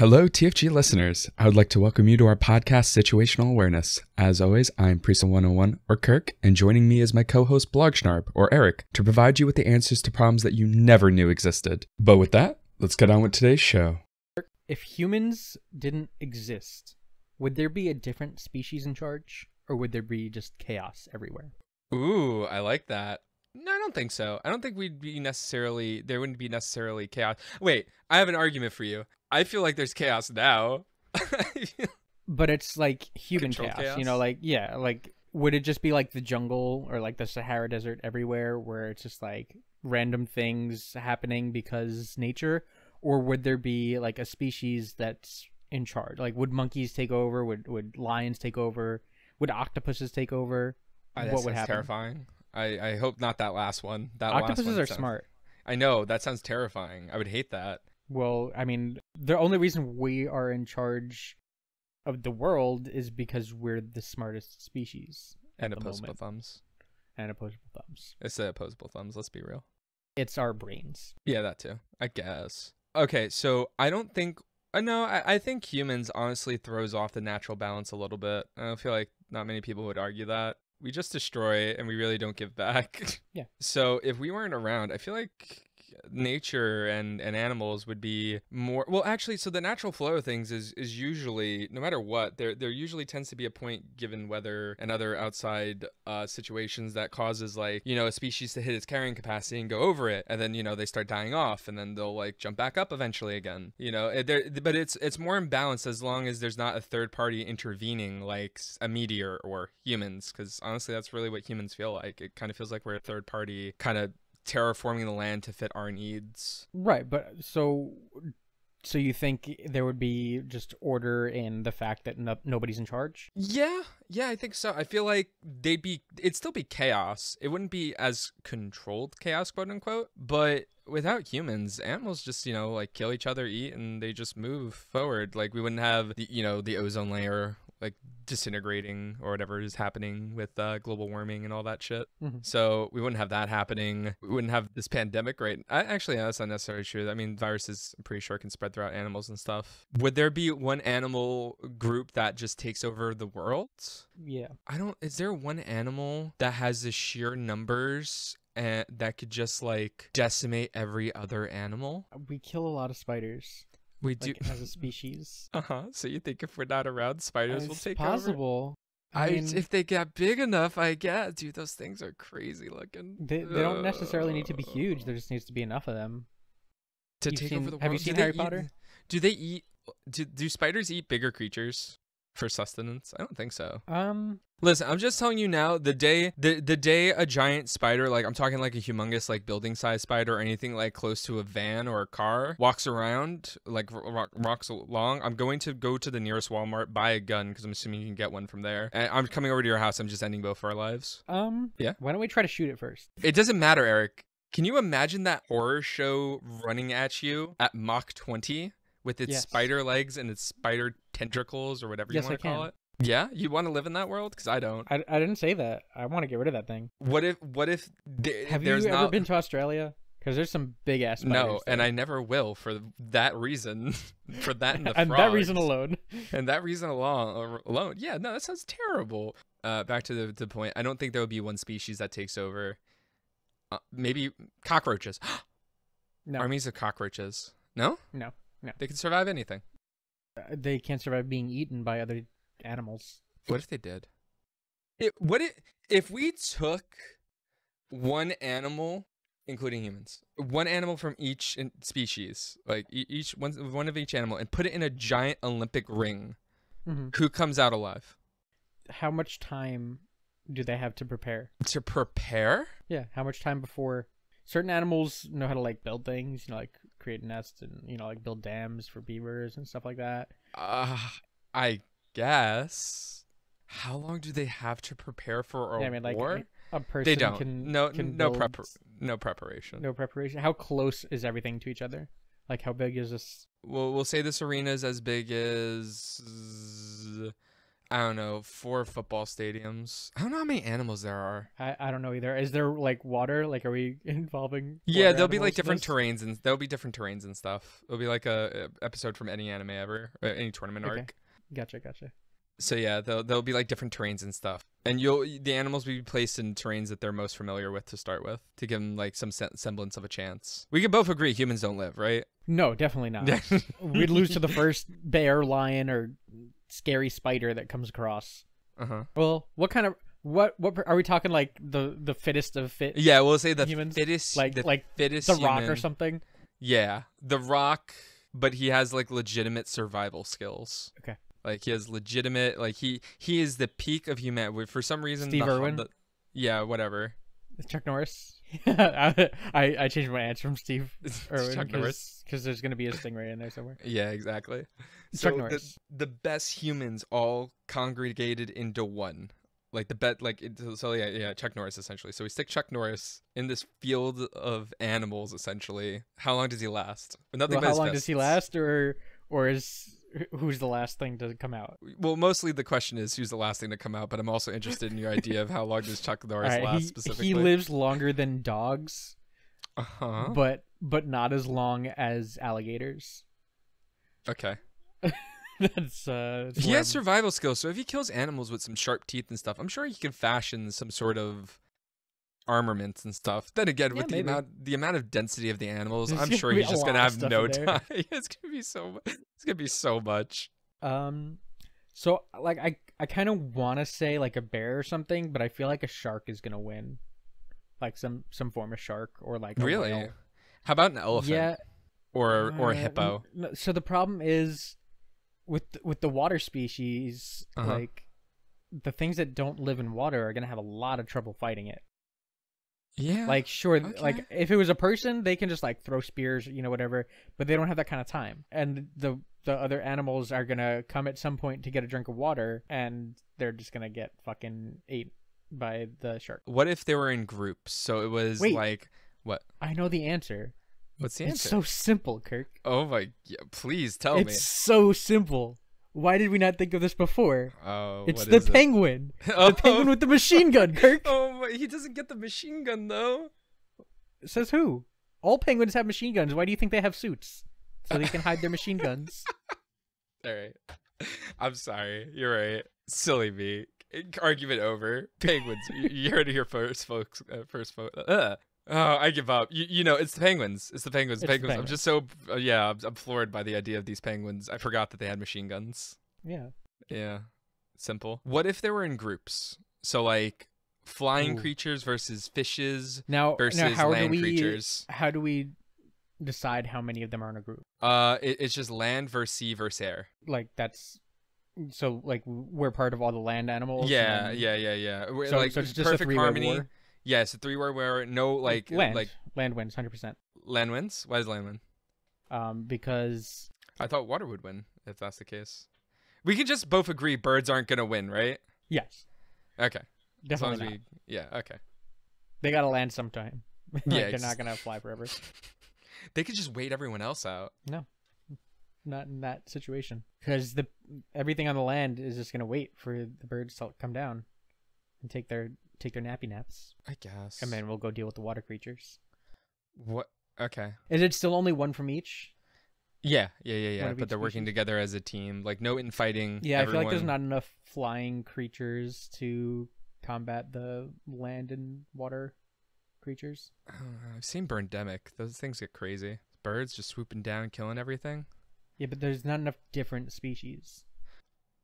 Hello, TFG listeners. I would like to welcome you to our podcast, Situational Awareness. As always, I'm Priest 101, or Kirk, and joining me is my co-host, Blogschnarb, or Eric, to provide you with the answers to problems that you never knew existed. But with that, let's get on with today's show. If humans didn't exist, would there be a different species in charge, or would there be just chaos everywhere? Ooh, I like that. No, I don't think so. I don't think there wouldn't be necessarily chaos. Wait, I have an argument for you. I feel like there's chaos now. But it's like human Controlled chaos, chaos? Would it just be like the jungle or like the Sahara Desert everywhere where it's just like random things happening because nature? Or would there be like a species that's in charge? Like, would monkeys take over? Would lions take over? Would octopuses take over? What would happen? Terrifying. I hope not that last one. Octopuses are smart. I know, that sounds terrifying. I would hate that. Well, I mean, the only reason we are in charge of the world is because we're the smartest species. And opposable thumbs. And opposable thumbs. It's the opposable thumbs, let's be real. It's our brains. Yeah, that too, I guess. Okay, so I don't think... No, I think humans honestly throws off the natural balance a little bit. I feel like not many people would argue that. We just destroy and we really don't give back. Yeah. So if we weren't around, I feel like nature and animals would be more well actually, so the natural flow of things is usually, no matter what, there usually tends to be a point, given weather and other outside situations, that causes, like, you know, a species to hit its carrying capacity and go over it, and then, you know, they start dying off, and then they'll like jump back up eventually again, you know. But it's more imbalanced as long as there's not a third party intervening, like a meteor or humans, because honestly that's really what humans feel like. It kind of feels like we're a third party kind of terraforming the land to fit our needs. Right, but so you think there would be just order in the fact that nobody's in charge? Yeah, I think so. I feel like it'd still be chaos. It wouldn't be as controlled chaos, quote unquote, but without humans, animals just, you know, like kill each other, eat, and they just move forward. Like, we wouldn't have the ozone layer like disintegrating or whatever is happening with global warming and all that shit. Mm-hmm. So we wouldn't have that happening. We wouldn't have this pandemic, right? Actually, that's not necessarily true. I mean, viruses, I'm pretty sure, can spread throughout animals and stuff. Would there be one animal group that just takes over the world? Yeah. Is there one animal that has the sheer numbers and that could just like decimate every other animal? We kill a lot of spiders. We do, like, as a species. So you think if we're not around, spiders will take possible. over? I mean, if they get big enough, I guess. Dude, those things are crazy looking. They don't necessarily need to be huge. There just needs to be enough of them to take over the world. Have you seen Harry Potter? Do they eat? Do spiders eat bigger creatures for sustenance? I don't think so. Listen, I'm just telling you now, the day a giant spider, like I'm talking like a humongous like building size spider or anything like close to a van or a car, walks around, like walks along, I'm going to go to the nearest Walmart, buy a gun, because I'm assuming you can get one from there, and I'm coming over to your house. I'm just ending both our lives. Yeah. Why don't we try to shoot it first? It doesn't matter, Eric. Can you imagine that horror show running at you at Mach 20 with its spider legs and its spider tentacles or whatever you want to call it? Yeah, you want to live in that world? Because I don't. I didn't say that. I want to get rid of that thing. What if have you ever been to Australia? Because there's some big ass spiders. No, and I never will for that reason. For that and the and frogs. that reason alone. And that reason alone. Yeah, no, that sounds terrible. Back to the point. I don't think there would be one species that takes over. Maybe cockroaches. No. Armies of cockroaches. No. They can survive anything. They can't survive being eaten by other animals. What if they did? If we took one animal, including humans, one animal from each species, like one of each animal, and put it in a giant Olympic ring, who comes out alive? How much time do they have to prepare? To prepare? Yeah. How much time before? Certain animals know how to like build things, you know, like create nests and, you know, like build dams for beavers and stuff like that. I guess. How long do they have to prepare for a war? A person they don't. can no preparation. No preparation. How close is everything to each other? Like, how big is this? Well, we'll say this arena is as big as I don't know, 4 football stadiums. I don't know how many animals there are. I don't know either. Is there like water? Like, are we involving? Yeah, water there'll be animals like in different this? terrains and there'll be different terrains and stuff. It'll be like a episode from any anime ever, or any tournament Okay. arc. Gotcha. So yeah, there'll be like different terrains and stuff, and the animals will be placed in terrains that they're most familiar with to start with, to give them like some semblance of a chance. We can both agree humans don't live, right? No, definitely not. We'd lose to the first bear, lion, or scary spider that comes across. Well, what are we talking, like the fittest of fit? Yeah, we'll say the humans? fittest, like fittest the Rock human. or something. Yeah, the Rock, but he has like legitimate survival skills. Okay. Like he has legitimate, like he is the peak of humanity. For some reason, Steve Irwin? Yeah, whatever. Chuck Norris. I changed my answer from Steve Irwin Chuck Norris. because there's gonna be a stingray in there somewhere. Yeah, exactly. Chuck So Norris. the best humans all congregated into one. Like Chuck Norris essentially. So we stick Chuck Norris in this field of animals essentially. How long does he last? Nothing Well, but how his long does he fists. last, or is who's the last thing to come out? Well, mostly the question is who's the last thing to come out, but I'm also interested in your idea of how long does Chuck Norris Alright, last specifically. he lives longer than dogs, Uh-huh. but not as long as alligators. Okay. That's He where has survival skills, so if he kills animals with some sharp teeth and stuff, I'm sure he can fashion some sort of armaments and stuff. Then again, with maybe. the amount of density of the animals, There's I'm gonna sure be he's a just gonna lot of have stuff no in there. time. It's gonna be so much. So like I kind of want to say like a bear or something, but I feel like a shark is gonna win, like some form of shark or like a Really? whale. How about an elephant? Yeah. Or a hippo? So the problem is with the water species, like the things that don't live in water are gonna have a lot of trouble fighting it. Yeah. Like sure, Okay. like if it was a person, they can just like throw spears, whatever, but they don't have that kind of time. And the other animals are gonna come at some point to get a drink of water, and they're just gonna get fucking ate by the shark. What if they were in groups? So it was Wait. like what? I know the answer. What's the It's answer? so simple, Kirk. Oh my! Yeah, please tell It's me. so simple. Why did we not think of this before? Oh, It's what the is it? penguin. Oh. The penguin with the machine gun, Kirk. Oh my! He doesn't get the machine gun though. Says who? All penguins have machine guns. Why do you think they have suits? So they can hide their machine guns. All right. I'm sorry. You're right. Silly me. Argument over. Penguins. You heard it here first, folks. Oh, I give up. It's the penguins. It's the penguins. It's the Penguins. I'm just so I'm floored by the idea of these penguins. I forgot that they had machine guns. Yeah. Yeah. Simple. What if they were in groups? So like flying Ooh. creatures versus fishes Now versus how land do we creatures. how do we decide how many of them are in a group? It's just land versus sea versus air. Like that's so like we're part of all the land animals. Yeah, and yeah. We're, So, like so it's just a perfect three-way harmony. war? Yeah, it's a 3-way where no land wins 100%. land wins. Why does land win? Because I thought water would win if that's the case. We can just both agree birds aren't gonna win, right? yes, Okay. As long definitely as not. yeah, okay. They gotta land sometime. Like, Yeah, they're it's- not gonna fly forever. They could just wait everyone else out. No, not in that situation. Because everything on the land is just gonna wait for the birds to come down and take their nappy naps, I guess. and then we'll go deal with the water creatures. What? Okay. Is it still only one from each? Yeah. One of But each they're working species? together as a team. Like no infighting. Yeah, I feel like there's everyone- not enough flying creatures to combat the land and water creatures. I don't know, I've seen Burndemic. Those things get crazy. Birds just swooping down, killing everything. Yeah, but there's not enough different species.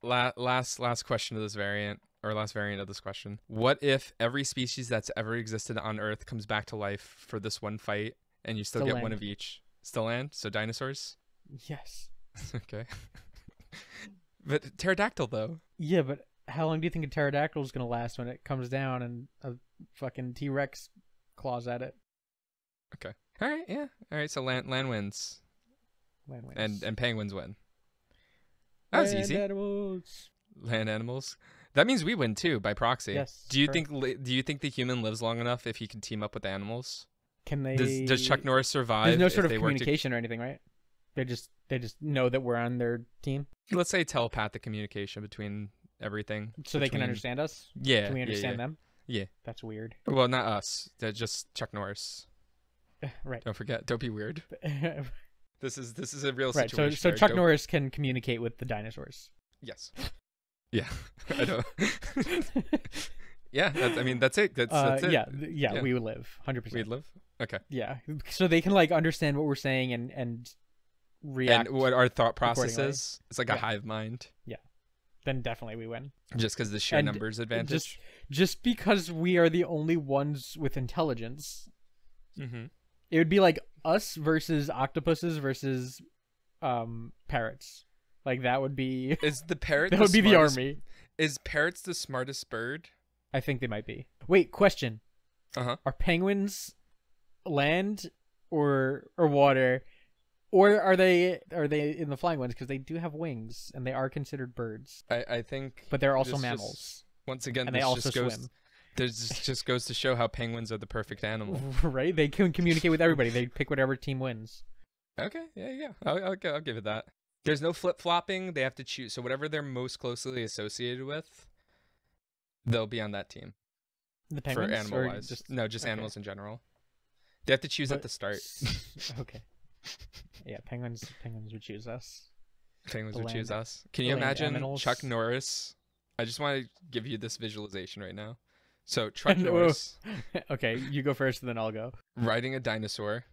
Last question of this variant, or last variant of this question. What if every species that's ever existed on Earth comes back to life for this one fight, and you still Still get one land. of each? Still land? So dinosaurs? Yes. Okay. But pterodactyl though. Yeah, but how long do you think a pterodactyl is gonna last when it comes down and a fucking T-Rex claws at it? Okay. All right. Yeah. All right. So land wins, Land wins. and penguins win. That was Land easy. animals. Land animals. That means we win too by proxy. Yes, Do you correct. think the human lives long enough if he can team up with animals? Can they? Does Chuck Norris survive? There's no if sort of they work communication or anything, right? They just know that we're on their team. Let's say telepathic communication between everything. So they can between- understand us? Yeah. Can we yeah, understand yeah. them? Yeah. That's weird. Well, not us. They're just Chuck Norris. Right. Don't forget. Don't be weird. This is a real Right. situation. So Eric. Chuck Don't- Norris can communicate with the dinosaurs. Yes. Yeah. I don't. Yeah. I mean, that's it. That's it. Yeah, Yeah. we would live 100%. We'd live. Okay. Yeah, so they can like understand what we're saying and react. And what our thought process accordingly. is. It's like a Yeah. hive mind. Then definitely we win. Just because the sheer And numbers advantage. Just because we are the only ones with intelligence, Mm-hmm. it would be like us versus octopuses versus parrots. Like that would be Is the parrot? that would be the smartest- army. Is parrots the smartest bird? I think they might be. Wait, question: Uh-huh. Are penguins land or water, or are they in the flying ones? Because they do have wings and they are considered birds, I think. but they're also this mammals, Just, once again, and they this also just goes. swim. This just goes to show how penguins are the perfect animal. Right? They can communicate with everybody. They pick whatever team wins. Okay, yeah. I'll give it that. There's no flip flopping. They have to choose. So whatever they're most closely associated with, they'll be on that team. The For penguins, animal or wise, just just okay. animals in general. They have to choose at But- the start. Okay. Yeah, penguins would choose us. Penguins The would choose land- us. Can the you land imagine animals. Chuck Norris? I just want to give you this visualization right now. So Chuck No. Norris Okay, you go first, and then I'll go. riding a dinosaur,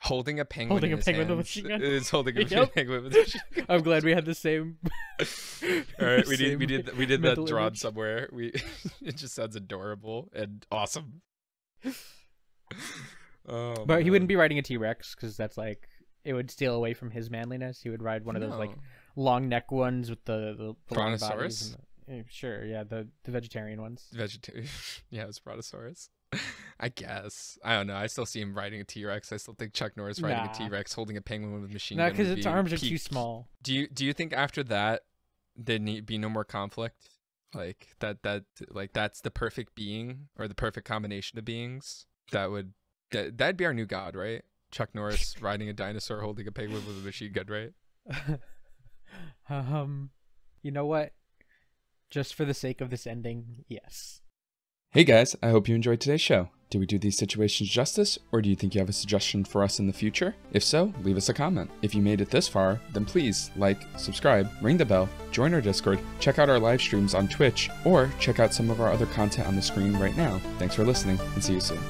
holding a penguin. Holding in a his penguin with a hands. machine gun? Is holding a Yep. penguin with a machine gun. I'm glad we had the same. All right, we same did that mental drawn image. somewhere. It just sounds adorable and awesome. Oh, But he wouldn't man. be riding a T-Rex because that's like it would steal away from his manliness. He would ride one of those like No. long neck ones with the long bodies. Brontosaurus? Sure, yeah, the vegetarian ones. Vegetarian. Yeah, it was Brontosaurus. I guess. I don't know. I still see him riding a T-Rex. I still think Chuck Norris riding Nah. a T-Rex, holding a penguin with a machine No, gun. because would its be arms are too peak. small. Do you think after that there need be no more conflict? Like that's the perfect being or the perfect combination of beings? That'd be our new god, right? Chuck Norris riding a dinosaur, holding a penguin with a machine gun, right? You know what? Just for the sake of this ending, yes. Hey guys, I hope you enjoyed today's show. Did we do these situations justice, or do you think you have a suggestion for us in the future? If so, leave us a comment. If you made it this far, then please like, subscribe, ring the bell, join our Discord, check out our live streams on Twitch, or check out some of our other content on the screen right now. Thanks for listening, and see you soon.